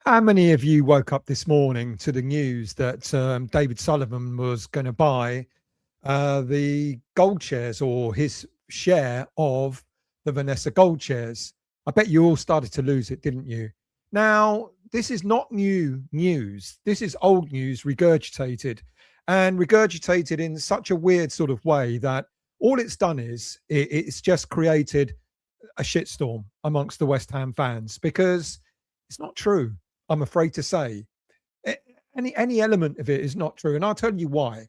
How many of you woke up this morning to the news that David Sullivan was going to buy the gold shares, or his share of the Vanessa gold shares? I bet you all started to lose it, didn't you? Now, this is not new news. This is old news regurgitated, and regurgitated in such a weird sort of way that all it's done is it's just created a shitstorm amongst the West Ham fans, because it's not true. I'm afraid to say, any element of it is not true, and I'll tell you why.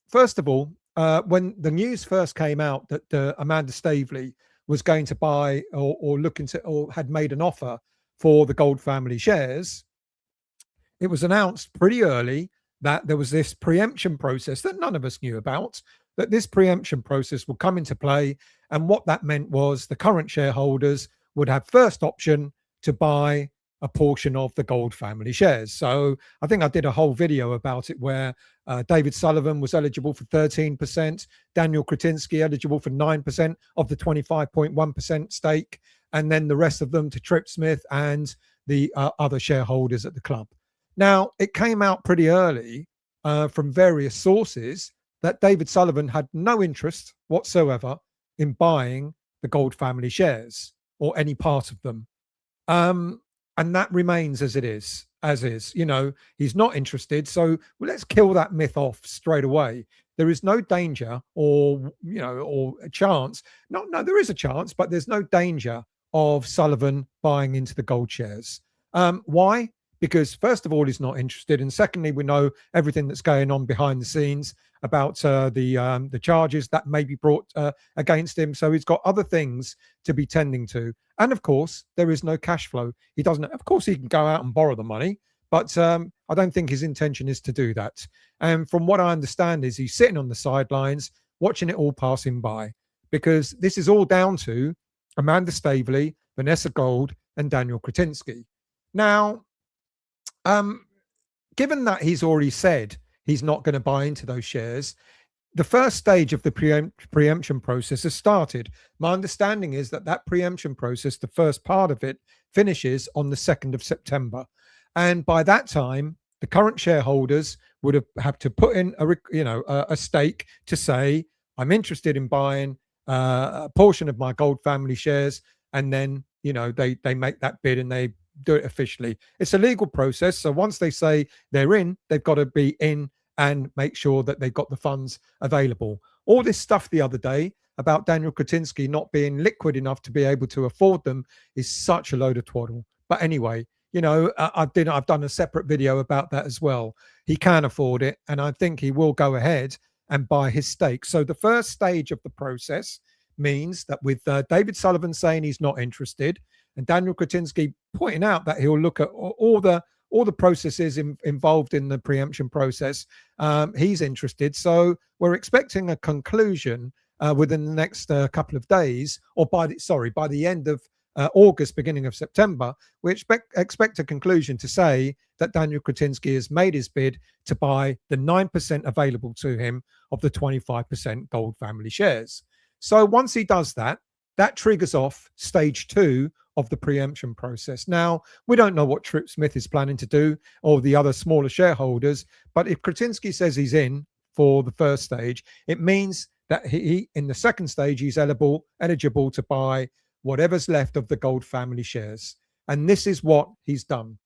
First of all, when the news first came out that Amanda Staveley was going to buy or looking to or had made an offer for the Gold family shares, it was announced pretty early that there was this preemption process that none of us knew about, that this preemption process would come into play. And what that meant was the current shareholders would have first option to buy a portion of the Gold family shares. So I think I did a whole video about it where David Sullivan was eligible for 13%, Daniel Kretinsky eligible for 9% of the 25.1% stake, and then the rest of them to Trip Smith and the other shareholders at the club. Now, it came out pretty early from various sources that David Sullivan had no interest whatsoever in buying the Gold family shares or any part of them. And that remains as it is, as is. You know, he's not interested. So let's kill that myth off straight away. There is no danger or a chance. No, there is a chance, but there's no danger of Sullivan buying into the gold shares. Why? Because first of all, he's not interested, and secondly, we know everything that's going on behind the scenes about the charges that may be brought against him. So he's got other things to be tending to, and of course, there is no cash flow. He doesn't. Of course, he can go out and borrow the money, but I don't think his intention is to do that. And from what I understand, is he's sitting on the sidelines watching it all passing by, because this is all down to Amanda Staveley, Vanessa Gold, and Daniel Kretinsky. Now, given that he's already said he's not going to buy into those shares, the first stage of the preemption process has started. My understanding is that preemption process, the first part of it, finishes on the 2nd of September. And by that time, the current shareholders would have to put in a stake to say, I'm interested in buying a portion of my Gold family shares. And then, they make that bid and they do it officially. It's a legal process. So once they say they're in, they've got to be in and make sure that they've got the funds available. All this stuff the other day about Daniel Kretinsky not being liquid enough to be able to afford them is such a load of twaddle. But anyway, I've done a separate video about that as well. He can afford it, and I think he will go ahead and buy his stake. So the first stage of the process means that with David Sullivan saying he's not interested, and Daniel Kretinsky pointing out that he'll look at all the processes involved in the preemption process, he's interested. So we're expecting a conclusion within the next couple of days, or by the end of August, beginning of September. We expect a conclusion to say that Daniel Kretinsky has made his bid to buy the 9% available to him of the 25% Gold family shares. So once he does that, that triggers off stage 2 of the preemption process. Now, we don't know what Trip Smith is planning to do, or the other smaller shareholders, but if Kretinsky says he's in for the first stage, it means that he in the second stage, he's eligible to buy whatever's left of the Gold family shares. And this is what he's done.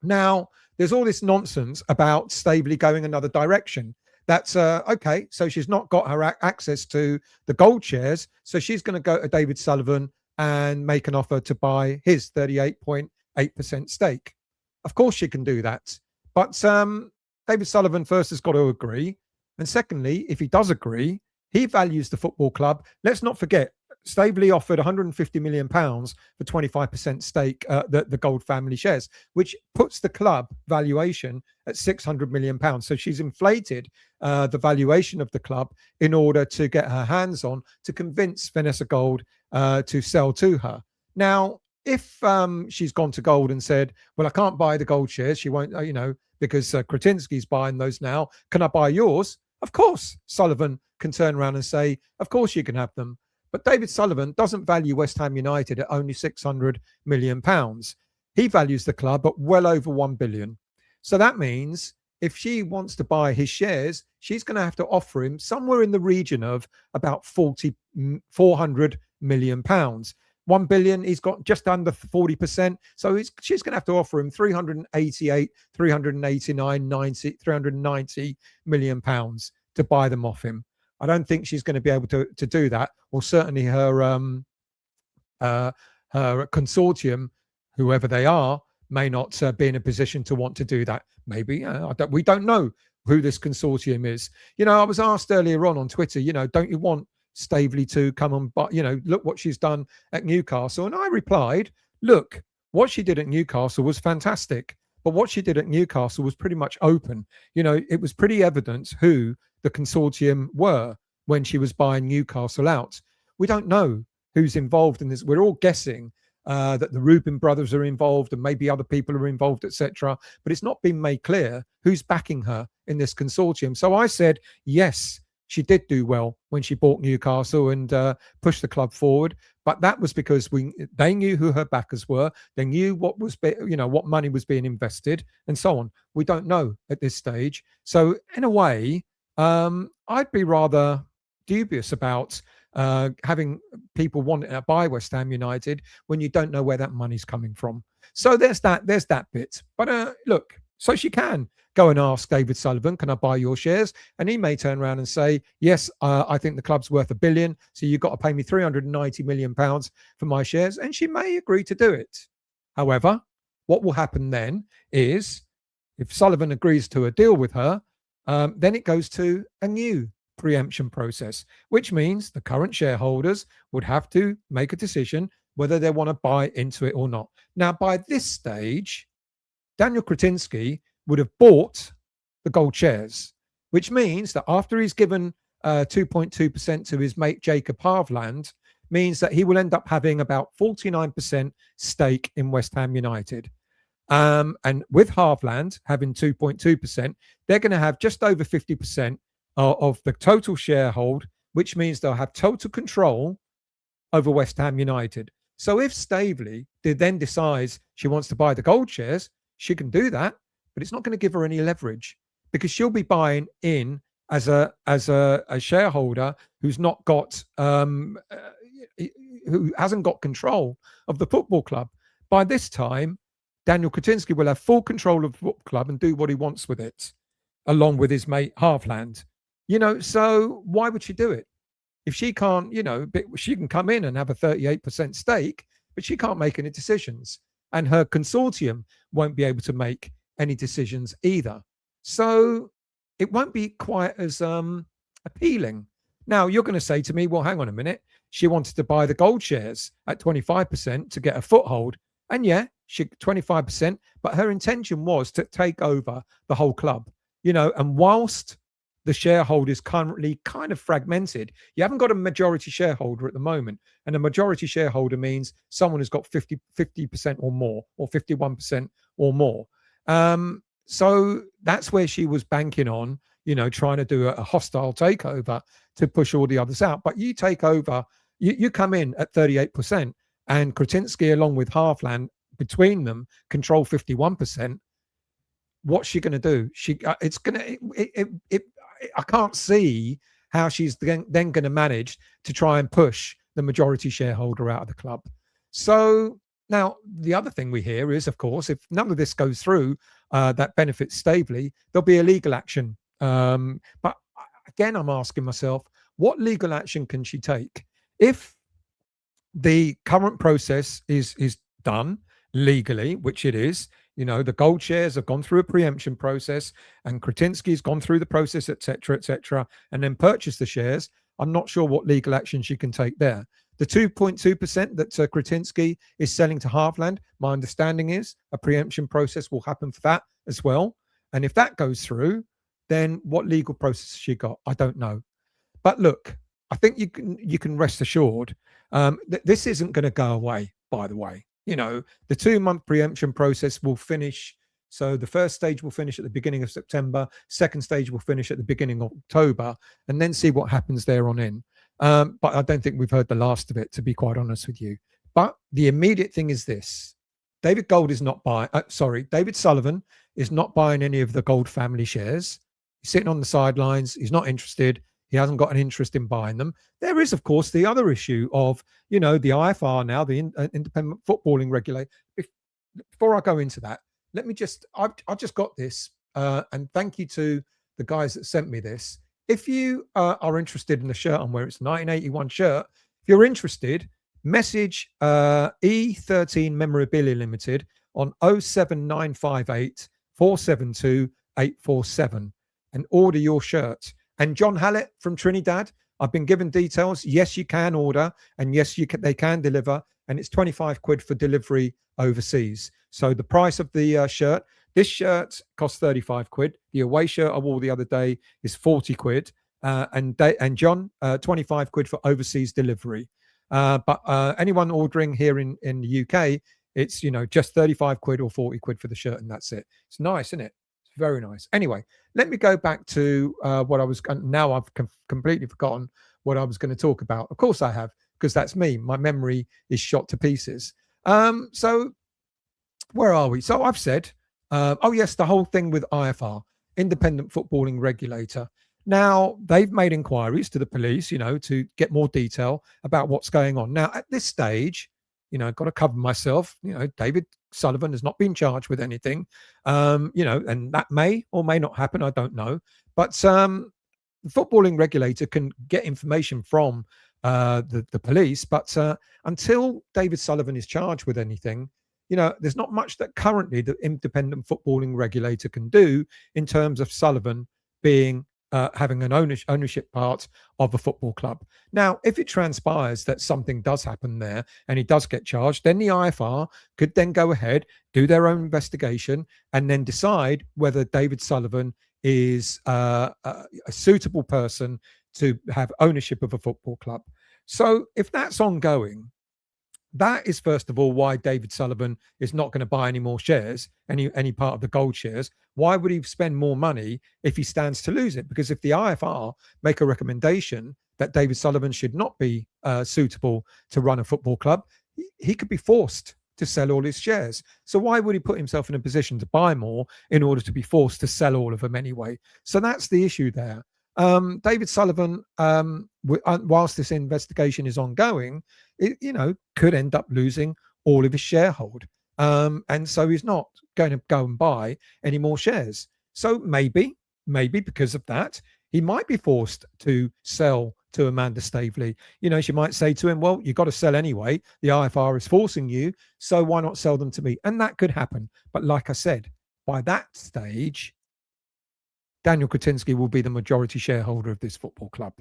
Now, there's all this nonsense about Staveley going another direction. That's okay. So she's not got her access to the gold shares. So she's going to go to David Sullivan and make an offer to buy his 38.8% stake. Of course she can do that. But David Sullivan first has got to agree. And secondly, if he does agree, he values the football club. Let's not forget, Staveley offered £150 million for 25% stake, the Gold family shares, which puts the club valuation at £600 million. So she's inflated the valuation of the club in order to get her hands on to convince Vanessa Gold to sell to her. Now, if she's gone to Gold and said, well, I can't buy the Gold shares, she won't, because Kretinsky's buying those now. Can I buy yours? Of course, Sullivan can turn around and say, of course you can have them. But David Sullivan doesn't value West Ham United at only £600 million. He values the club at well over 1 billion. So that means if she wants to buy his shares, she's going to have to offer him somewhere in the region of about 400 million pounds. 1 billion, he's got just under 40%. So she's going to have to offer him 388, 389, 90, 390 million pounds to buy them off him. I don't think she's going to be able to do that, or certainly her consortium, whoever they are, may not be in a position to want to do that. Maybe we don't know who this consortium is. I was asked earlier on Twitter, don't you want Staveley to come on, but look what she's done at Newcastle? And I replied, look, what she did at Newcastle was fantastic, but what she did at Newcastle was pretty much open. It was pretty evident who the consortium were when she was buying Newcastle out. We don't know who's involved in this. We're all guessing that the Rubin brothers are involved and maybe other people are involved, etc. But it's not been made clear who's backing her in this consortium. So I said, yes, she did do well when she bought Newcastle and pushed the club forward. But that was because they knew who her backers were. They knew what money was being invested and so on. We don't know at this stage. So in a way, I'd be rather dubious about having people wanting to buy West Ham United when you don't know where that money's coming from. So there's that bit. But look, so she can go and ask David Sullivan, can I buy your shares? And he may turn around and say, yes, I think the club's worth £1 billion, so you've got to pay me £390 million for my shares. And she may agree to do it. However, what will happen then is if Sullivan agrees to a deal with her, then it goes to a new preemption process, which means the current shareholders would have to make a decision whether they want to buy into it or not. Now, by this stage, Daniel Kretinsky would have bought the gold shares, which means that after he's given 2.2% to his mate Jacob Harvland, means that he will end up having about 49% stake in West Ham United. And with Harvland having 2.2%, they're going to have just over 50% of the total sharehold, which means they'll have total control over West Ham United. So if Staveley then decides she wants to buy the gold shares, she can do that, but it's not going to give her any leverage because she'll be buying in as a shareholder who's not got who hasn't got control of the football club. By this time, Daniel Kretinsky will have full control of the football club and do what he wants with it, along with his mate Harvland. So why would she do it? If she can't, she can come in and have a 38% stake, but she can't make any decisions. And her consortium won't be able to make any decisions either. So it won't be quite as appealing. Now, you're going to say to me, well, hang on a minute. She wanted to buy the gold shares at 25% to get a foothold. And yeah, she 25%, but her intention was to take over the whole club, and whilst the shareholder is currently kind of fragmented, you haven't got a majority shareholder at the moment. And a majority shareholder means someone who's got 50% or more, or 51% or more. So that's where she was banking on, trying to do a hostile takeover to push all the others out. But you take over, you come in at 38%, and Kretinsky, along with Harvland, between them, control 51%. What's she going to do? I can't see how she's then going to manage to try and push the majority shareholder out of the club. So now the other thing we hear is, of course, if none of this goes through that benefits Staveley, there'll be a legal action. But again, I'm asking myself, what legal action can she take? If the current process is done legally, which it is, the gold shares have gone through a preemption process and Kretinsky's gone through the process, etc., and then purchased the shares. I'm not sure what legal action she can take there. The 2.2% that Kretinsky is selling to Harvland, my understanding is a preemption process will happen for that as well. And if that goes through, then what legal process has she got? I don't know. But look, I think you can rest assured that this isn't going to go away, by the way. The 2-month preemption process will finish. So the first stage will finish at the beginning of September. Second stage will finish at the beginning of October, and then see what happens there on in. But I don't think we've heard the last of it, to be quite honest with you. But the immediate thing is this. David Sullivan is not buying any of the Gold family shares. He's sitting on the sidelines. He's not interested. He hasn't got an interest in buying them. There is, of course, the other issue of, the IFR now, the independent footballing regulator. Before I go into that, I've just got this, and thank you to the guys that sent me this. If you are interested in the shirt I'm wearing, it's a 1981 shirt. If you're interested, message E13 Memorabilia Limited on 07958 472 847 and order your shirt. And John Hallett from Trinidad, I've been given details. Yes, you can order, and yes, they can deliver, and it's 25 quid for delivery overseas. So the price of the shirt, this shirt costs 35 quid. The away shirt I wore the other day is 40 quid. And John, 25 quid for overseas delivery. But anyone ordering here in the UK, it's, just 35 quid or 40 quid for the shirt, and that's it. It's nice, isn't it? It's very nice. Anyway, let me go back to what I was, now I've completely forgotten what I was going to talk about. Of course I have, because that's me. My memory is shot to pieces. So where are we? So I've said, oh yes, the whole thing with IFR, Independent Footballing Regulator. Now, they've made inquiries to the police, to get more detail about what's going on. Now, at this stage, I've got to cover myself. David Sullivan has not been charged with anything, and that may or may not happen. I don't know. But the footballing regulator can get information from the police. But until David Sullivan is charged with anything, there's not much that currently the independent footballing regulator can do in terms of Sullivan being having an ownership part of a football club. Now, if it transpires that something does happen there and he does get charged, then the IFR could then go ahead, do their own investigation, and then decide whether David Sullivan is a suitable person to have ownership of a football club. So if that's ongoing, that is, first of all, why David Sullivan is not going to buy any more shares, any part of the gold shares. Why would he spend more money if he stands to lose it? Because if the IFR make a recommendation that David Sullivan should not be suitable to run a football club, he could be forced to sell all his shares. So why would he put himself in a position to buy more in order to be forced to sell all of them anyway? So that's the issue there. David Sullivan, whilst this investigation is ongoing, could end up losing all of his sharehold. And so he's not going to go and buy any more shares. So maybe because of that, he might be forced to sell to Amanda Staveley. She might say to him, well, you've got to sell anyway. The IFR is forcing you, so why not sell them to me? And that could happen. But like I said, by that stage, Daniel Kretinsky will be the majority shareholder of this football club.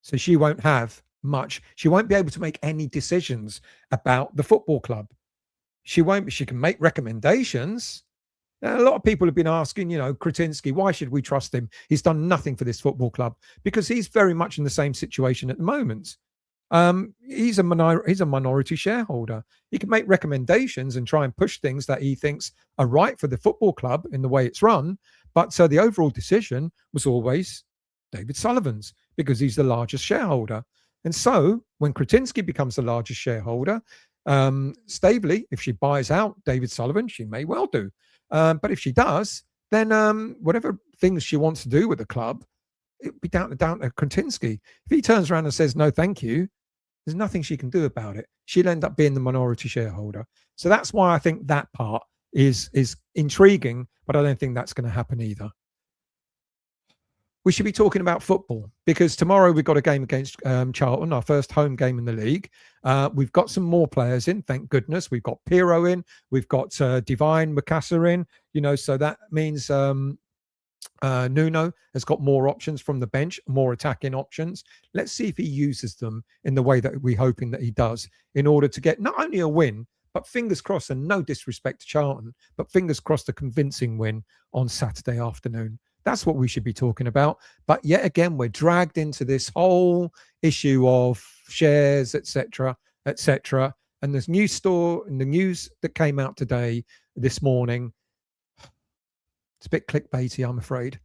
So she won't have much. She won't be able to make any decisions about the football club. She can make recommendations. Now, a lot of people have been asking, Kretinsky, why should we trust him? He's done nothing for this football club, because he's very much in the same situation at the moment. He's a minority shareholder. He can make recommendations and try and push things that he thinks are right for the football club in the way it's run. But so the overall decision was always David Sullivan's, because he's the largest shareholder. And so when Kretinsky becomes the largest shareholder, Staveley, if she buys out David Sullivan, she may well do. But if she does, then whatever things she wants to do with the club, it'll be down to Kretinsky. If he turns around and says, no, thank you, there's nothing she can do about it. She'll end up being the minority shareholder. So that's why I think that part is intriguing, but I don't think that's going to happen either. We should be talking about football, because tomorrow we've got a game against Charlton, our first home game in the league. We've got some more players in, thank goodness. We've got Pirro in, we've got Divine Makassa in, so that means Nuno has got more options from the bench, more attacking options. Let's see if he uses them in the way that we're hoping that he does, in order to get not only a win, but fingers crossed, and no disrespect to Charlton, but fingers crossed, a convincing win on Saturday afternoon. That's what we should be talking about. But yet again, we're dragged into this whole issue of shares, etc., etc. And this news in the news that came out this morning, it's a bit clickbaity, I'm afraid,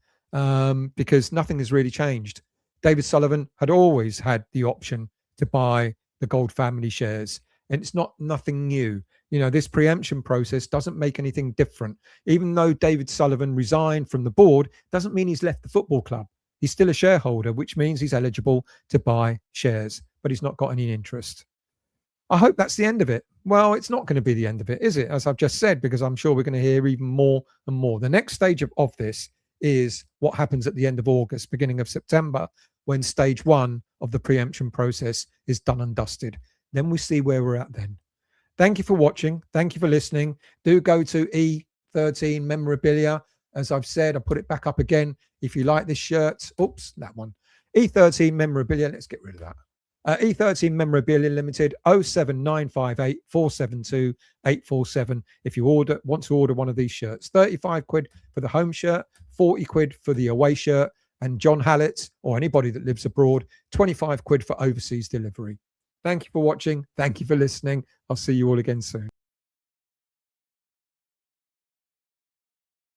because nothing has really changed. David Sullivan had always had the option to buy the Gold family shares, and it's nothing new. This preemption process doesn't make anything different. Even though David Sullivan resigned from the board, doesn't mean he's left the football club. He's still a shareholder, which means he's eligible to buy shares, but he's not got any interest. I hope that's the end of it. Well, it's not going to be the end of it, is it? As I've just said, because I'm sure we're going to hear even more and more. The next stage of this is what happens at the end of August, beginning of September, when stage 1 of the preemption process is done and dusted. Then we see where we're at then. Thank you for watching. Thank you for listening. Do go to E13 Memorabilia. As I've said, I'll put it back up again. If you like this shirt, oops, that one. E13 Memorabilia, let's get rid of that. E13 Memorabilia Limited, 07958 472 847. If you want to order one of these shirts, 35 quid for the home shirt, 40 quid for the away shirt, and John Hallett or anybody that lives abroad, 25 quid for overseas delivery. Thank you for watching. Thank you for listening. I'll see you all again soon.